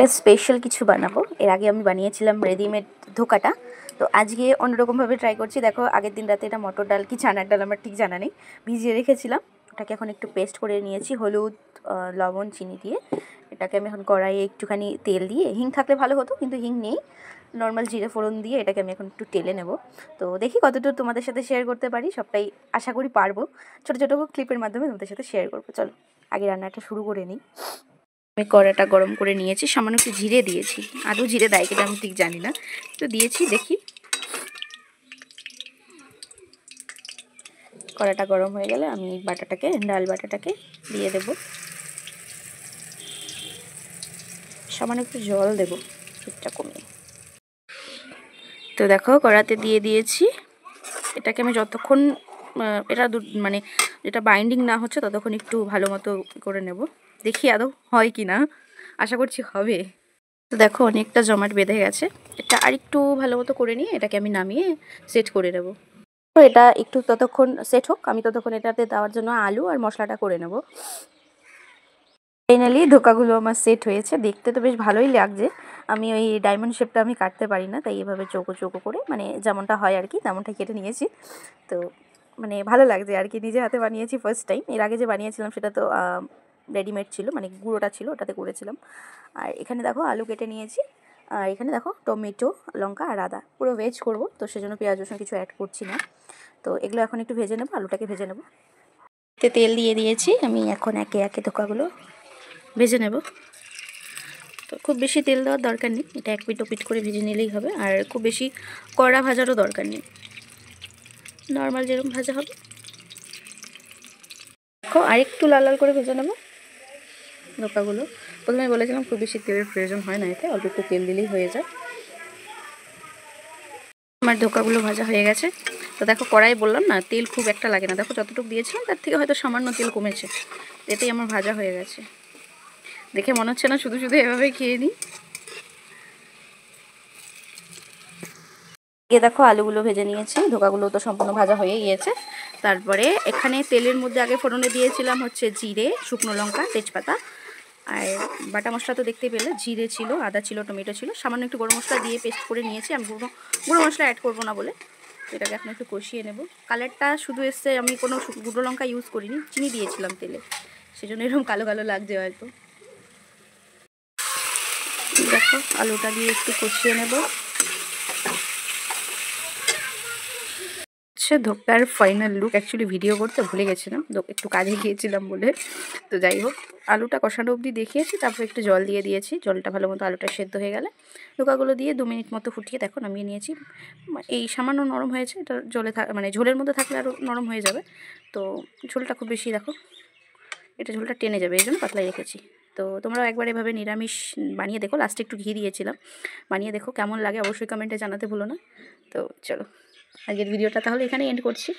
একটা স্পেশাল কিছু বানাবো। এর আগে আমি বানিয়েছিলাম রেডিমেড ধোকাটা, তো আজকে অন্যরকমভাবে ট্রাই করছি। দেখো, আগের দিন রাতে এটা মটর ডাল কি চানার ডাল আমার ঠিক জানা নেই, ভিজিয়ে রেখেছিলাম। ওটাকে এখন একটু পেস্ট করে নিয়েছি হলুদ, লবণ, চিনি দিয়ে। এটাকে আমি এখন কড়াইয়ে একটুখানি তেল দিয়ে, হিং থাকলে ভালো হতো কিন্তু হিং নেই, নর্মাল জিরে ফোড়ন দিয়ে এটাকে আমি এখন একটু টেলে নেব। তো দেখি কতটুকু তোমাদের সাথে শেয়ার করতে পারি, সবটাই আশা করি পারবো। ছোটো ছোটো ক্লিপের মাধ্যমে তোমাদের সাথে শেয়ার করবো। চলো আগে রান্নাটা শুরু করে নিই। আমি কড়াটা গরম করে নিয়েছি, সামান্য একটু জিরে দিয়েছি, আদৌ জিরে দেয় কিনা আমি ঠিক জানি না, তো দিয়েছি। দেখি কড়াটা গরম হয়ে গেলে আমি বাটাটাকে, ডাল বাটাটাকে দিয়ে দেব। সামান্য একটু জল দেবো হিটটা কমিয়ে। তো দেখো কড়াতে দিয়ে দিয়েছি। এটাকে আমি যতক্ষণ এটা মানে যেটা বাইন্ডিং না হচ্ছে ততক্ষণ একটু ভালো মতো করে নেব। দেখি আদৌ হয় কি না, আশা করছি হবে। তো দেখো অনেকটা জমাট বেঁধে গেছে, এটা আর একটু ভালো মতো করে নিয়ে এটাকে আমি নামিয়ে সেট করে নেব। তো এটা একটু ততক্ষণ সেট হোক, আমি ততক্ষণ এটাতে দেওয়ার জন্য আলু আর মশলাটা করে নেব। ফাইনালি ধোকাগুলো আমার সেট হয়েছে, দেখতে তো বেশ ভালোই লাগছে। আমি ওই ডায়মন্ড শেপটা আমি কাটতে পারি না, তাই এভাবে চৌকো চৌকো করে, মানে যেমনটা হয় আর কি তেমনটা কেটে নিয়েছি। তো মানে ভালো লাগছে আর কি, নিজে হাতে বানিয়েছি ফার্স্ট টাইম। এর আগে যে বানিয়েছিলাম সেটা তো রেডিমেড ছিল, মানে গুঁড়োটা ছিল ওটাতে করেছিলাম। আর এখানে দেখো আলু কেটে নিয়েছি, আর এখানে দেখো টমেটো, লঙ্কা আর আদা, পুরো ভেজ করব তো সেজন্য পেঁয়াজ রসুন কিছু অ্যাড করছি না। তো এগুলো এখন একটু ভেজে নেবো, আলুটাকে ভেজে নেবো। তেল দিয়ে দিয়েছি, আমি এখন একে একে ধোকাগুলো ভেজে নেব। তো খুব বেশি তেল দেওয়ার দরকার নেই, এটা এক পিট ও পিট করে ভেজে নিলেই হবে। আর খুব বেশি কড়া ভাজারও দরকার নেই, নর্মাল যেরকম ভাজা হবে। দেখো আরেকটু লাল লাল করে ভেজে নেব ধোকাগুলো। প্রথমে বলেছিলাম খুব বেশি তেলের প্রয়োজন হয় না, এতে অল্প একটু তেল দিলেই হয়ে যায়। আমার ধোকাগুলো ভাজা হয়ে গেছে। তো দেখো কড়াই বললাম না তেল খুব একটা লাগে না, দেখো যতটুকু দিয়েছিলাম তার থেকে হয়তো সামান্য তেল কমেছে, এতেই আমার ভাজা হয়ে গেছে। দেখে মনে হচ্ছে না শুধু শুধু এভাবে খেয়ে নিই। দেখো আলুগুলো ভেজে নিয়েছি, ধোকাগুলো তো সম্পূর্ণ ভাজা হয়ে গিয়েছে। তারপরে এখানে তেলের মধ্যে আগে ফোড়নে দিয়েছিলাম হচ্ছে জিরে, শুকনো লঙ্কা, তেজপাতা আর বাটা মশলা তো দেখতেই পেলে, জিরে ছিল, আদা ছিল, টমেটো ছিল, সামান্য একটু গরম মশলা দিয়ে পেস্ট করে নিয়েছি। আমি গুঁড়ো মশলা অ্যাড করবো না বলে এটাকে এখন একটু কষিয়ে নেব। কালারটা শুধু এসছে, আমি কোনো গুঁড়ো লঙ্কা ইউজ করিনি, চিনি দিয়েছিলাম তেলে, সেজন্য এরকম কালো কালো লাগছে হয়তো। দেখো আলুটা দিয়ে একটু কষিয়ে নেব। ধোকার ফাইনাল লুক, অ্যাকচুয়ালি ভিডিও করতে ভুলে গেছিলাম, একটু কাজে গিয়েছিলাম বলে। তো যাই হোক, আলুটা কষানো অবধি দেখিয়েছি, তারপর একটু জল দিয়ে দিয়েছি। জলটা ভালো মতো আলুটা সেদ্ধ হয়ে গেলে ধোকাগুলো দিয়ে 2 মিনিট মতো ফুটিয়ে দেখো নামিয়ে নিয়েছি। এই সামান্য নরম হয়েছে, এটা জলে মানে ঝোলের মধ্যে থাকলে আরও নরম হয়ে যাবে। তো ঝোলটা খুব বেশি দেখো, এটা ঝোলটা টেনে যাবে, এই জন্য পাতলাই রেখেছি। তো তোমরাও একবার এভাবে নিরামিষ বানিয়ে দেখো, লাস্টে একটু ঘি দিয়েছিলাম, বানিয়ে দেখো কেমন লাগে অবশ্যই কমেন্টে জানাতে ভুলো না। তো চলো আজকের ভিডিওটা তাহলে এখানেই এন্ড করছি।